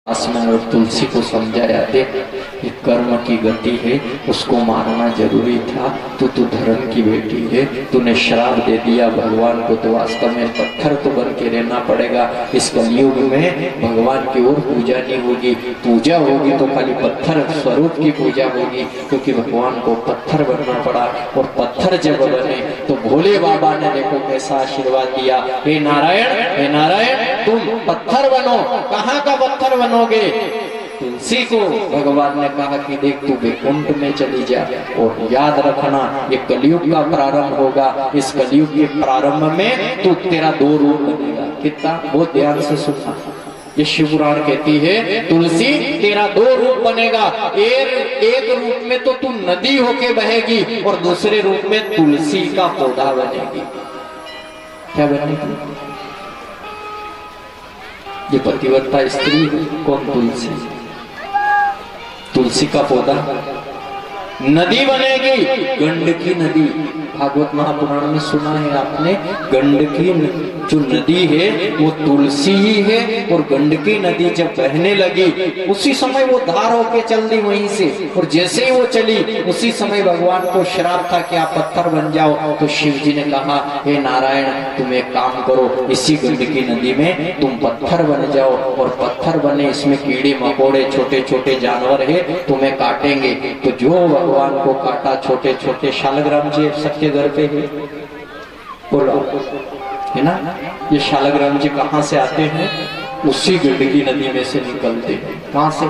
आसमान और तुलसी को समझाया, देख ये कर्म की गति है, उसको मारना जरूरी था। तू धर्म की बेटी है, तूने श्राप दे दिया भगवान को, तो वास्तव में पत्थर तो बन के रहना पड़ेगा। इस कलयुग में भगवान की ओर पूजा नहीं होगी, पूजा होगी तो खाली पत्थर स्वरूप की पूजा होगी, क्योंकि भगवान को पत्थर बनना पड़ा। और पत्थर जब बने तो भोले बाबा ने देखो कैसा आशीर्वाद दिया, हे नारायण तुम पत्थर बनो। कहाँ का पत्थर बनोगे? तुलसी को भगवान ने कहा कि देख तू वैकुंठ में चली जा। और याद रखना ये कलयुग का प्रारंभ होगा, इस कलयुग के प्रारंभ में तू तेरा दो रूप बनेगा। कितना बहुत ध्यान से सुनना, ये शिव पुराण कहती है तुलसी तेरा दो रूप बनेगा। एक रूप में तो तू नदी होके बहेगी और दूसरे रूप में तुलसी का पौधा बनेगी। क्या बनेगी? ये पतिव्रता स्त्री कौन? तुलसी। तुलसी का पौधा नदी बनेगी, गंडकी नदी। भागवत महापुराण में सुना है आपने, गंडकी जो नदी है वो तुलसी ही है। और गंडकी नदी जब बहने लगी उसी समय वो धार होके चल दी वहीं से। और जैसे ही वो चली उसी समय भगवान को श्राप था कि आप पत्थर बन जाओ। तो शिव जी ने कहा, हे नारायण तुम एक काम करो, इसी गंडकी नदी में तुम पत्थर बन जाओ। और पत्थर बने, इसमें कीड़े मकोड़े छोटे छोटे जानवर है, तुम्हें काटेंगे। तो जो भगवान को काटा, छोटे छोटे शालग्राम जी सबके घर पे है, बोलो है ना। ये शालग्राम जी कहाँ से आते हैं? उसी गंडकी नदी में से निकलते हैं। कहाँ से?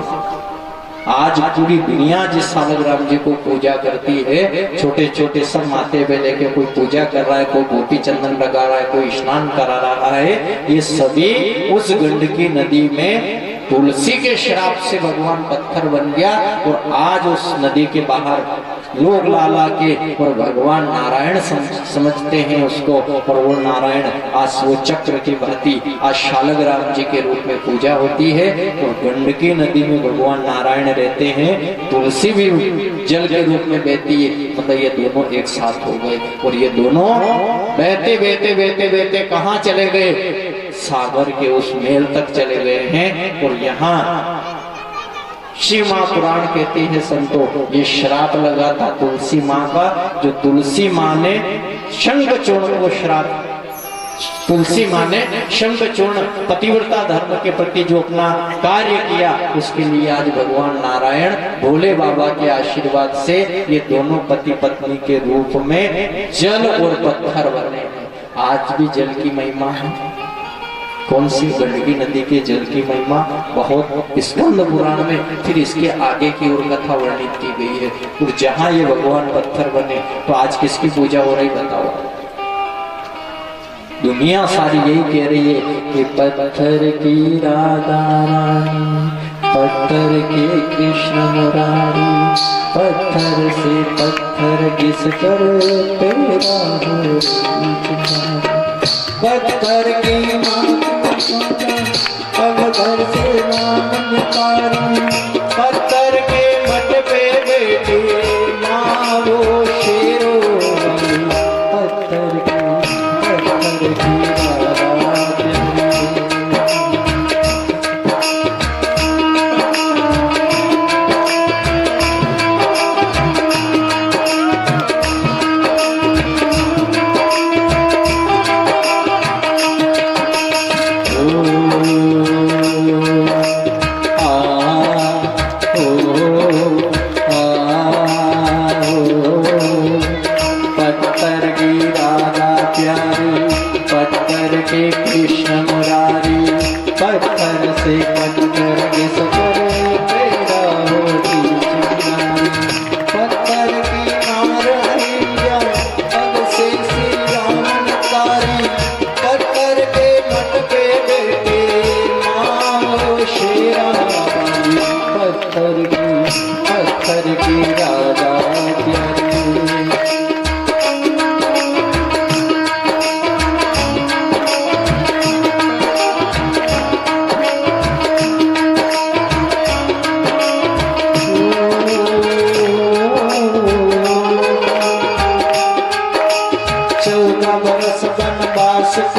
आज पूरी दुनिया जिस शालग्राम जी को पूजा करती है, छोटे छोटे सब माथे पे लेके कोई पूजा कर रहा है, कोई गोपी चंदन लगा रहा है, कोई स्नान करा रहा है, ये सभी उस गंडकी नदी में तुलसी के श्राप से भगवान पत्थर बन गया। और आज उस नदी के बाहर लोग ला के और भगवान नारायण समझते हैं उसको। और वो नारायण आज वो चक्र की भांति आज शालग्राम जी के रूप में पूजा होती है। और गंडकी नदी में भगवान नारायण रहते हैं, तुलसी भी जल के रूप में बहती है। मतलब ये दोनों एक साथ हो गए। और ये दोनों बहते बहते बहते बहते कहाँ चले गए? सागर के उस मेल तक चले गए हैं। और यहाँ शिव महापुराण कहते हैं संतों, ये श्राप लगा था तुलसी माँ का, जो तुलसी माँ ने शंखचूर्ण को श्राप, तुलसी माँ ने शंखचूर्ण पतिव्रता धर्म के प्रति जो अपना कार्य किया, उसके लिए आज भगवान नारायण भोले बाबा के आशीर्वाद से ये दोनों पति पत्नी के रूप में जल और पत्थर बने। आज भी जल की महिमा है। कौन सी? गंडकी नदी के जल की महिमा बहुत स्कंद पुराण में फिर इसके आगे की और कथा वर्णित की गई है। और जहाँ ये भगवान पत्थर बने, तो आज किसकी पूजा हो रही बताओ? दुनिया सारी यही कह रही है कि पत्थर की राधा रानी, पत्थर के कृष्ण मुरारी, पत्थर से पत्थर घिस कर तेरा पत्थर की माँ अब घर से नाम निकाली, पत्थर के मठ पे बैठे माँ वो शेरो वाली, पत्थर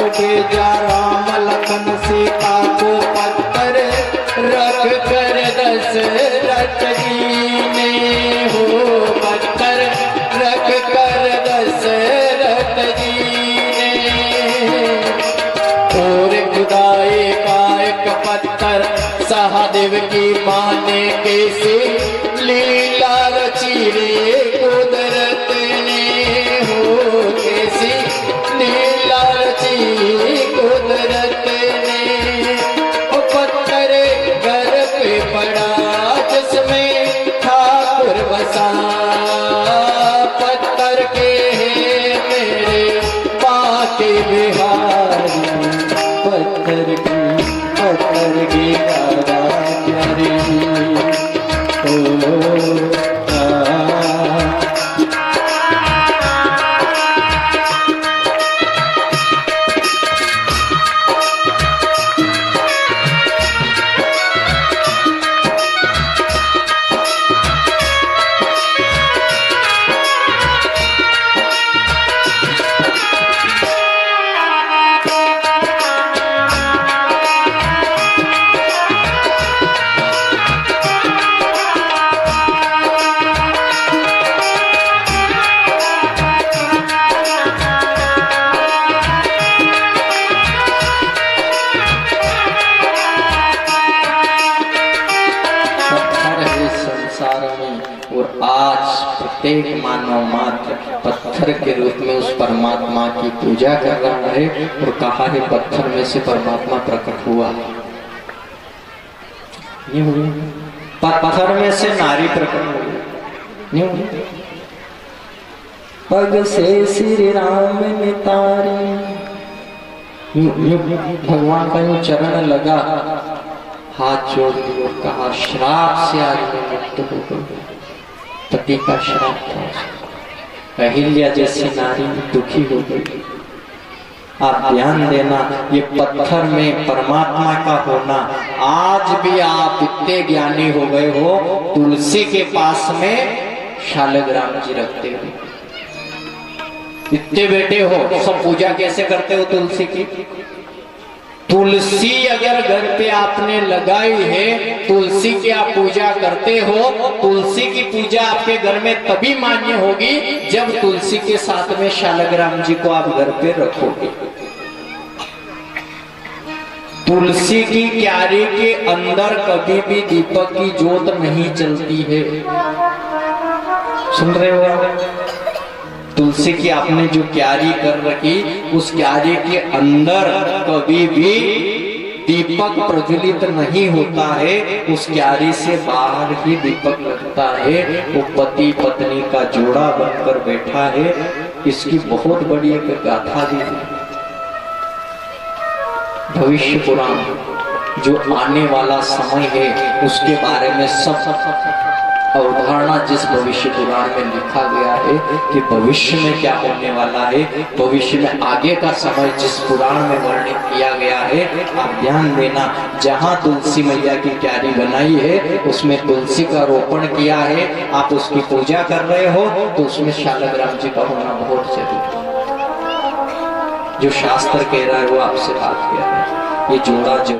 की जा राम लखन सीता को पत्थर रख कर दशरथ जी ने हो, पत्थर रख कर दशरथ जी ने। और खुदाई का एक पत्थर महादेव की माँ ने कैसे लीला रची रे कुदरत ने हो, कैसी लीला रची कुदरत ने। ओ पत्थर घर पे पड़ा जिसमें ठाकुर बसा, पत्थर के हैं मेरे बाके बिहारी, पत्थर की प्यारी ओ प्रत्येक मानव मात्र पत्थर के रूप में उस परमात्मा की पूजा कर रहा है। और कहा है पत्थर में से परमात्मा प्रकट हुआ, नहीं हुई? पत्थर में से नारी प्रकट हुई, नहीं हुई? पग से श्री राम ने तारी, भगवान का यूं चरण लगा, हाथ जोड़ दिया, कहा श्राप से आज मैं मुक्त हो गई। पति का श्राप था, अहिल्या जैसी नारी दुखी हो गई। आप ध्यान देना, ये पत्थर में परमात्मा का होना। आज भी आप इतने ज्ञानी हो गए हो, तुलसी के पास में शालग्राम जी रखते हो, इतने बेटे हो, सब पूजा कैसे करते हो तुलसी की? तुलसी अगर घर पे आपने लगाई है, तुलसी की आप पूजा करते हो, तुलसी की पूजा आपके घर में तभी मान्य होगी जब तुलसी के साथ में शालग्राम जी को आप घर पे रखोगे। तुलसी की क्यारी के अंदर कभी भी दीपक की ज्योत नहीं चलती है, सुन रहे हो? तुलसी की आपने जो क्यारी कर रखी, उस क्यारी के अंदर कभी भी दीपक प्रज्वलित नहीं होता है, उस क्यारी से बाहर ही दीपक लगता है। वो पति पत्नी का जोड़ा बनकर बैठा है। इसकी बहुत बड़ी एक गाथा भी है, भविष्य पुराण, जो आने वाला समय है उसके बारे में सब अवधारणा जिस भविष्य पुराण में लिखा गया है कि भविष्य में क्या होने वाला है, भविष्य में आगे का समय जिस पुराण में वर्णित किया गया है, आप ध्यान देना। जहाँ तुलसी मैया की क्यारी बनाई है उसमें तुलसी का रोपण किया है, आप उसकी पूजा कर रहे हो तो उसमें शालग्राम जी का होना बहुत जरूरी है। जो शास्त्र कह रहा है वो आपसे बात किया है, ये जोड़ा जो